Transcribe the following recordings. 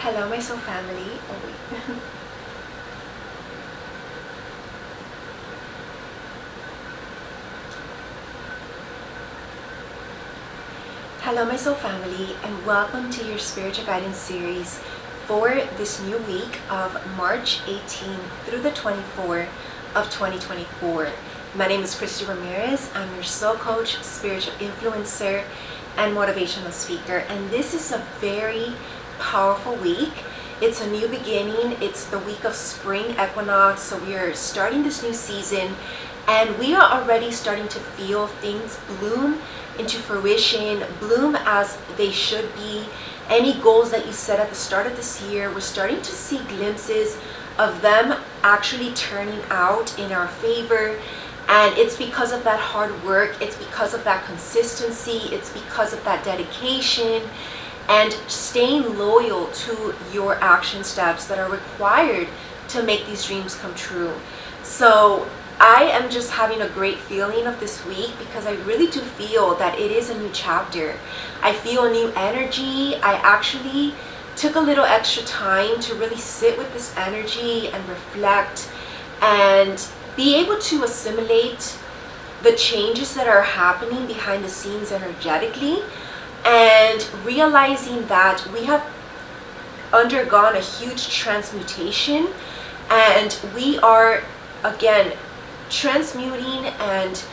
Hello, my soul family. Oh, wait. Hello, my soul family, and welcome to your spiritual guidance series for this new week of March 18th through the 24th of 2024. My name is Christy Ramirez. I'm your soul coach, spiritual influencer, and motivational speaker. And this is a very powerful week. It's a new beginning. It's the week of spring equinox. So we are starting this new season and we are already starting to feel things bloom into fruition, bloom as they should be. Any goals that you set at the start of this year, we're starting to see glimpses of them actually turning out in our favor. And it's because of that hard work, it's because of that consistency, it's because of that dedication and staying loyal to your action steps that are required to make these dreams come true. So I am just having a great feeling of this week because I really do feel that it is a new chapter. I feel a new energy. I actually took a little extra time to really sit with this energy and reflect and be able to assimilate the changes that are happening behind the scenes energetically, and realizing that we have undergone a huge transmutation and we are again transmuting and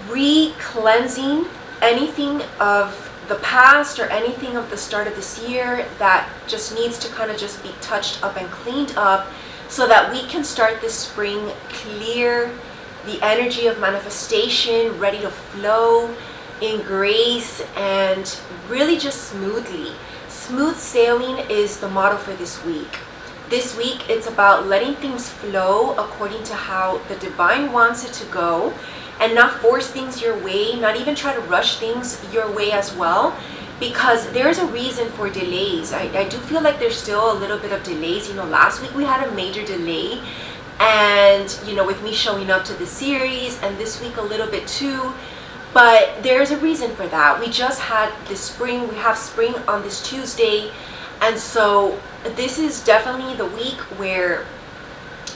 re-cleansing anything of the past or anything of the start of this year that just needs to kind of just be touched up and cleaned up, so that we can start this spring clear, the energy of manifestation, ready to flow in grace and really just smoothly. Smooth sailing is the motto for this week. This week it's about letting things flow according to how the divine wants it to go, and not force things your way, not even try to rush things your way as well, because there's a reason for delays. I do feel like there's still a little bit of delays. Last week we had a major delay, and with me showing up to the series, and this week a little bit too. But there's a reason for that. We just had this spring. We have spring on this Tuesday. And so this is definitely the week where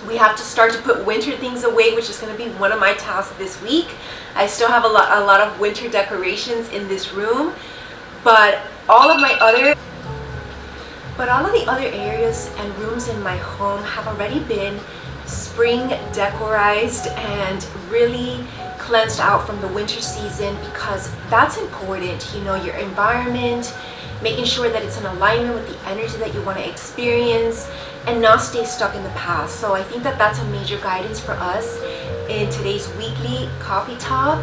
we have to start to put winter things away, which is going to be one of my tasks this week. I still have a lot of winter decorations in this room, but all of the other areas and rooms in my home have already been spring decorized and really cleansed out from the winter season, because that's important. Your environment, making sure that it's in alignment with the energy that you want to experience and not stay stuck in the past. So I think that that's a major guidance for us in today's weekly coffee talk.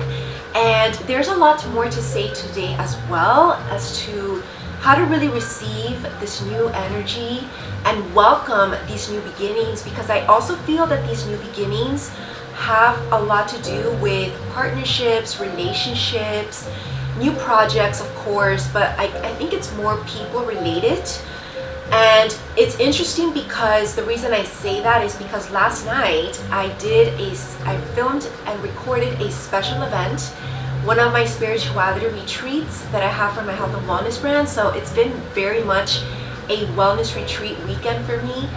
And there's a lot more to say today as well as to how to really receive this new energy and welcome these new beginnings, because I also feel that these new beginnings have a lot to do with partnerships, relationships, new projects, of course, but I think it's more people related. And it's interesting because the reason I say that is because last night I filmed and recorded a special event, one of my spirituality retreats that I have for my health and wellness brand. So it's been very much a wellness retreat weekend for me.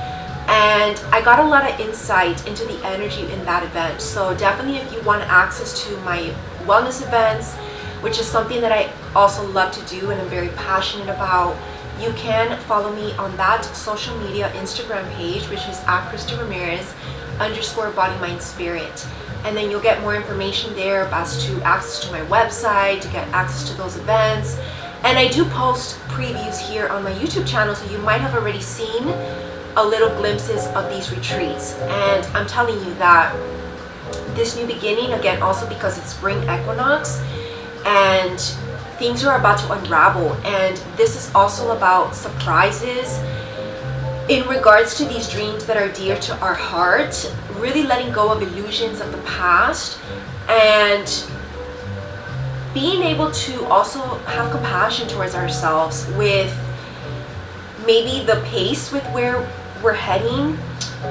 And I got a lot of insight into the energy in that event. So definitely, if you want access to my wellness events, which is something that I also love to do and I'm very passionate about, you can follow me on that social media Instagram page, which is @ChristyRamirez_body mind spirit. And then you'll get more information there as to access to my website, to get access to those events. And I do post previews here on my YouTube channel, so you might have already seen a little glimpses of these retreats. And I'm telling you that this new beginning, again, also because it's spring equinox and things are about to unravel, and this is also about surprises in regards to these dreams that are dear to our heart, really letting go of illusions of the past and being able to also have compassion towards ourselves with maybe the pace with where we're heading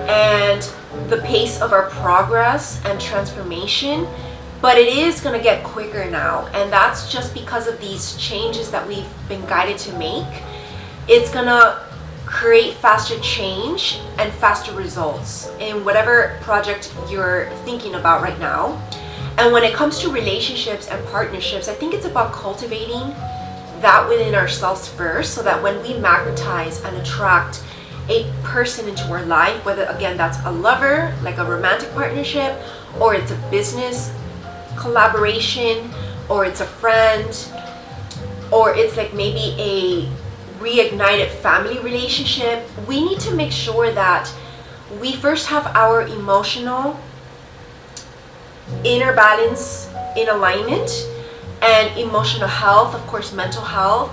and the pace of our progress and transformation. But it is going to get quicker now, and that's just because of these changes that we've been guided to make. it's gonna create faster change and faster results in whatever project you're thinking about right now. And when it comes to relationships and partnerships, I think it's about cultivating that within ourselves first, so that when we magnetize and attract a person into our life, whether again that's a lover, like a romantic partnership, or it's a business collaboration, or it's a friend, or it's like maybe a reignited family relationship, we need to make sure that we first have our emotional inner balance in alignment, and emotional health, of course mental health,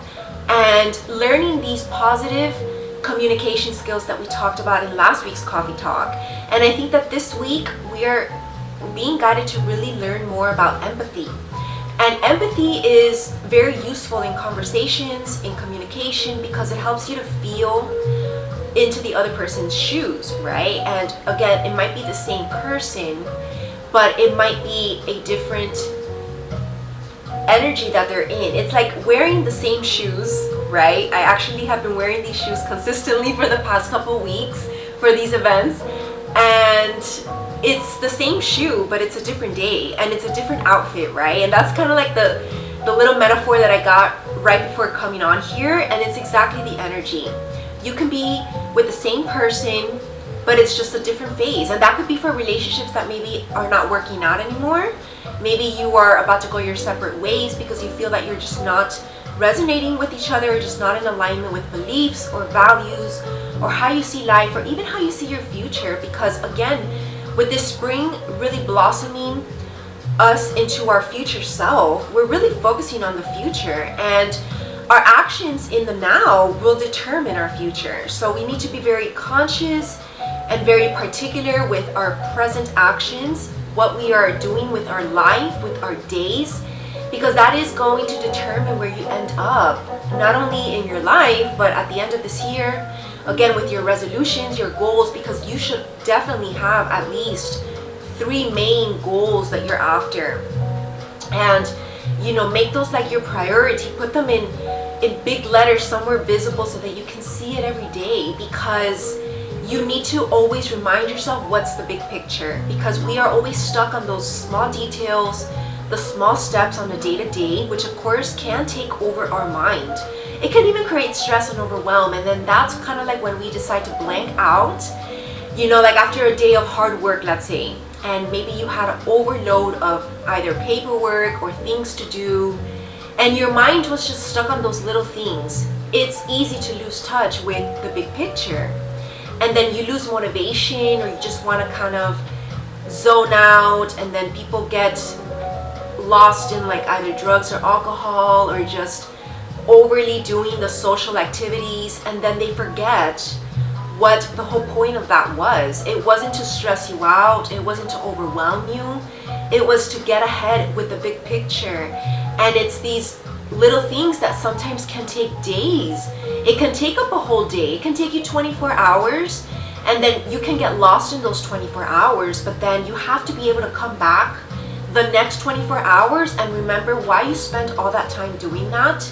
and learning these positive communication skills that we talked about in last week's coffee talk. And I think that this week we are being guided to really learn more about empathy. And empathy is very useful in conversations, in communication, because it helps you to feel into the other person's shoes, right? And again, it might be the same person, but it might be a different energy that they're in. It's like wearing the same shoes, right? I actually have been wearing these shoes consistently for the past couple weeks for these events, and it's the same shoe, but it's a different day and it's a different outfit, right? And that's kind of like the little metaphor that I got right before coming on here, and it's exactly the energy. You can be with the same person, but it's just a different phase, and that could be for relationships that maybe are not working out anymore. Maybe you are about to go your separate ways because you feel that you're just not resonating with each other, just not in alignment with beliefs or values or how you see life, or even how you see your future. Because again, with this spring really blossoming us into our future self, we're really focusing on the future, and our actions in the now will determine our future. So we need to be very conscious and very particular with our present actions, what we are doing with our life, with our days, because that is going to determine where you end up, not only in your life, but at the end of this year, again with your resolutions, your goals, because you should definitely have at least 3 main goals that you're after. And make those like your priority, put them in big letters somewhere visible so that you can see it every day, because you need to always remind yourself what's the big picture, because we are always stuck on those small details, the small steps on the day-to-day, which of course can take over our mind. It can even create stress and overwhelm, and then that's kind of like when we decide to blank out, like after a day of hard work, let's say, and maybe you had an overload of either paperwork or things to do, and your mind was just stuck on those little things. It's easy to lose touch with the big picture. And then you lose motivation, or you just want to kind of zone out, and then people get lost in like either drugs or alcohol, or just overly doing the social activities, and then they forget what the whole point of that was. It wasn't to stress you out, it wasn't to overwhelm you, it was to get ahead with the big picture. And it's these little things that sometimes can take days. It can take up a whole day. It can take you 24 hours, and then you can get lost in those 24 hours, but then you have to be able to come back the next 24 hours and remember why you spent all that time doing that,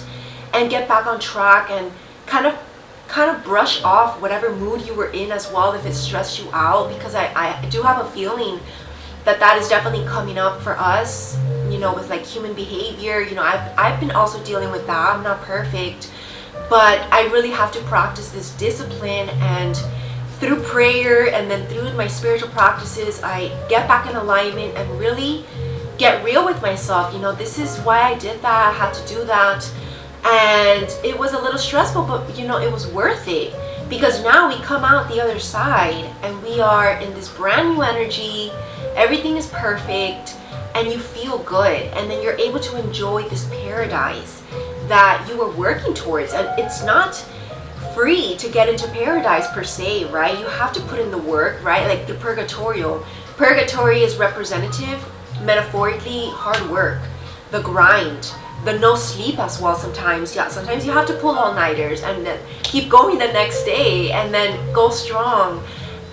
and get back on track, and kind of brush off whatever mood you were in as well if it stressed you out, because I do have a feeling that is definitely coming up for us, with like human behavior. I've been also dealing with that. I'm not perfect, but I really have to practice this discipline, and through prayer and then through my spiritual practices, I get back in alignment and really get real with myself. This is why I did that. I had to do that, and it was a little stressful, but it was worth it, because now we come out the other side and we are in this brand new energy. Everything is perfect, and you feel good, and then you're able to enjoy this paradise that you were working towards. And it's not free to get into paradise per se, right? You have to put in the work, right? Like the purgatory is representative, metaphorically, hard work, the grind, the no sleep as well. Sometimes you have to pull all-nighters and then keep going the next day, and then go strong.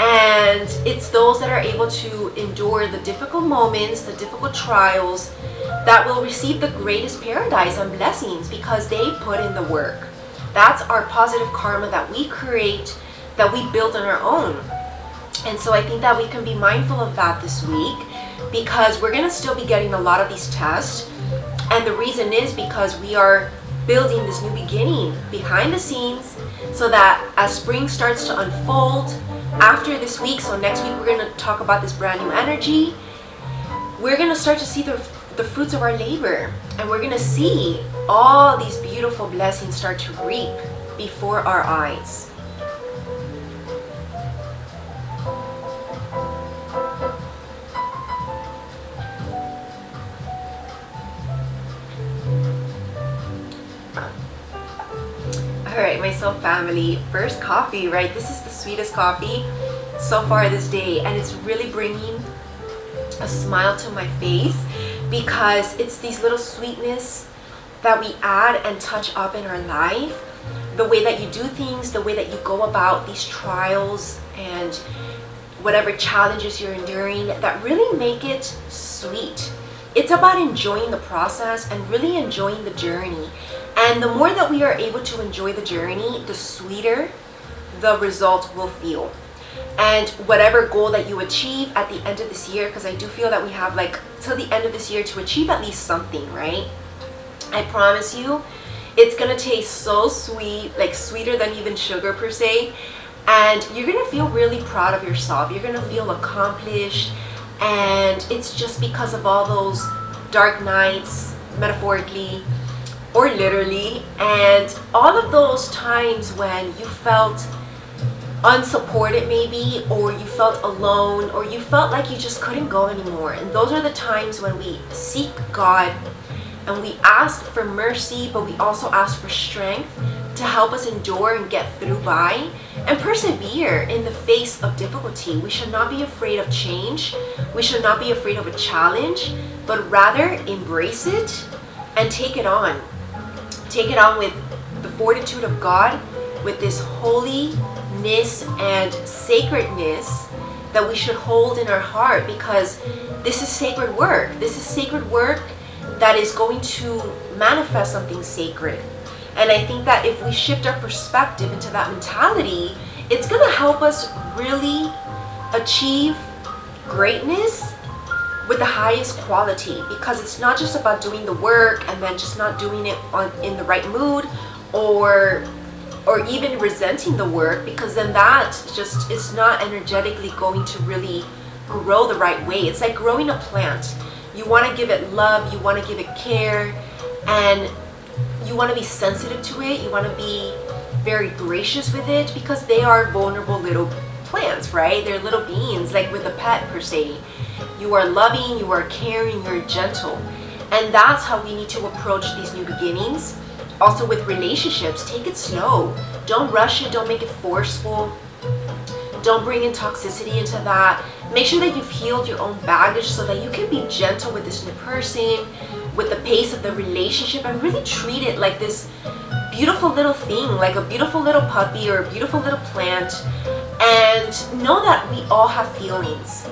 And it's those that are able to endure the difficult moments, the difficult trials, that will receive the greatest paradise and blessings, because they put in the work. That's our positive karma that we create, that we build on our own. And so I think that we can be mindful of that this week, because we're going to still be getting a lot of these tests. And the reason is because we are building this new beginning behind the scenes, so that as spring starts to unfold after this week, so next week we're going to talk about this brand new energy, we're going to start to see the fruits of our labor, and we're going to see all these beautiful blessings start to reap before our eyes. Alright, my soul family, first coffee, right? This is the sweetest coffee so far this day, and it's really bringing a smile to my face, because it's these little sweetness that we add and touch up in our life. The way that you do things, the way that you go about these trials and whatever challenges you're enduring, that really make it sweet. It's about enjoying the process and really enjoying the journey. And the more that we are able to enjoy the journey, the sweeter the result will feel. And whatever goal that you achieve at the end of this year, because I do feel that we have like till the end of this year to achieve at least something, right? I promise you, it's gonna taste so sweet, like sweeter than even sugar per se. And you're gonna feel really proud of yourself. You're gonna feel accomplished. And it's just because of all those dark nights, metaphorically or literally, and all of those times when you felt unsupported maybe, or you felt alone, or you felt like you just couldn't go anymore. And those are the times when we seek God and we ask for mercy, but we also ask for strength to help us endure and get through by and persevere in the face of difficulty. We should not be afraid of change. We should not be afraid of a challenge, but rather embrace it and take it on. Take it on with the fortitude of God, with this holiness and sacredness that we should hold in our heart, because this is sacred work. This is sacred work that is going to manifest something sacred. And I think that if we shift our perspective into that mentality, it's going to help us really achieve greatness with the highest quality, because it's not just about doing the work and then just not doing it in the right mood, or even resenting the work, because then that just is not energetically going to really grow the right way. It's like growing a plant. You want to give it love, you want to give it care, and you want to be sensitive to it. You want to be very gracious with it, because they are vulnerable little plants, right? They're little beings, like with a pet per se. You are loving, you are caring, you're gentle. And that's how we need to approach these new beginnings. Also with relationships, take it slow. Don't rush it, don't make it forceful. Don't bring in toxicity into that. Make sure that you've healed your own baggage so that you can be gentle with this new person, with the pace of the relationship, and really treat it like this beautiful little thing, like a beautiful little puppy or a beautiful little plant. And know that we all have feelings.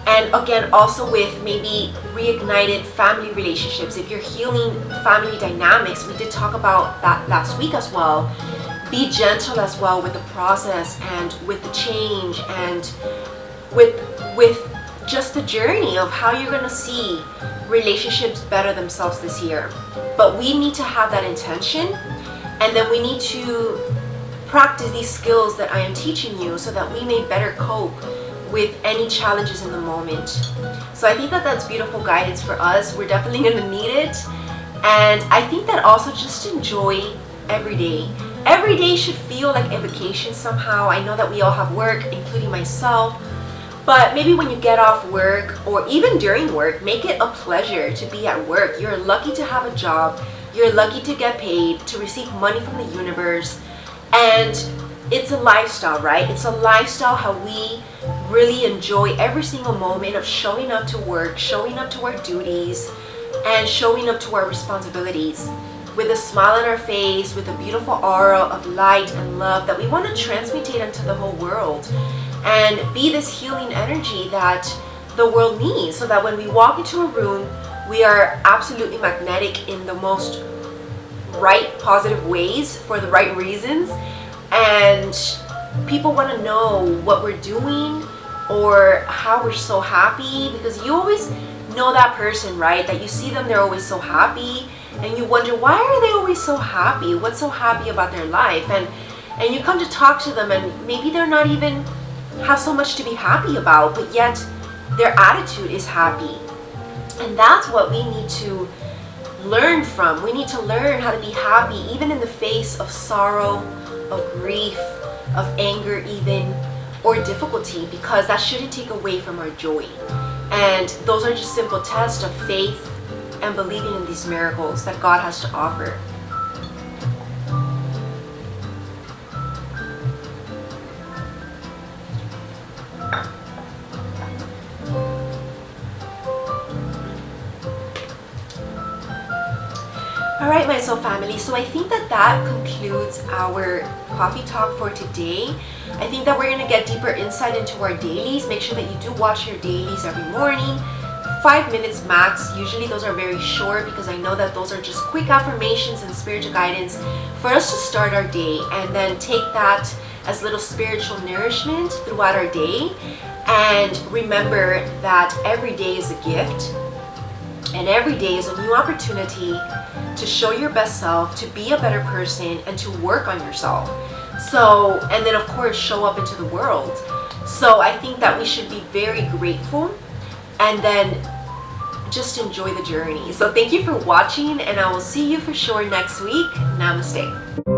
And again, also with maybe reignited family relationships, if you're healing family dynamics, we did talk about that last week as well. Be gentle as well with the process and with the change, and with just the journey of how you're gonna see relationships better themselves this year. But we need to have that intention, and then we need to practice these skills that I am teaching you so that we may better cope with any challenges in the moment. So I think that that's beautiful guidance for us. We're definitely going to need it. And I think that also just enjoy every day. Every day should feel like a vacation somehow. I know that we all have work, including myself. But maybe when you get off work, or even during work, make it a pleasure to be at work. You're lucky to have a job. You're lucky to get paid, to receive money from the universe. And it's a lifestyle, right? It's a lifestyle how we really enjoy every single moment of showing up to work, showing up to our duties, and showing up to our responsibilities with a smile on our face, with a beautiful aura of light and love that we want to transmutate into the whole world, and be this healing energy that the world needs, so that when we walk into a room, we are absolutely magnetic in the most right positive ways for the right reasons, and people want to know what we're doing or how we're so happy, because you always know that person, right? That you see them, they're always so happy, and you wonder, why are they always so happy? What's so happy about their life? And you come to talk to them, and maybe they're not even have so much to be happy about, but yet their attitude is happy. And that's what we need to learn from. We need to learn how to be happy even in the face of sorrow, of grief, of anger even, or difficulty, because that shouldn't take away from our joy. And those are just simple tests of faith and believing in these miracles that God has to offer. Alright, my soul family, so I think that concludes our coffee talk for today. I think that we're going to get deeper insight into our dailies. Make sure that you do watch your dailies every morning. 5 minutes max. Usually those are very short, because I know that those are just quick affirmations and spiritual guidance for us to start our day, and then take that as little spiritual nourishment throughout our day. And remember that every day is a gift, and every day is a new opportunity to show your best self, to be a better person, and to work on yourself. So, and then of course show up into the world. So I think that we should be very grateful, and then just enjoy the journey. So thank you for watching, and I will see you for sure next week. Namaste.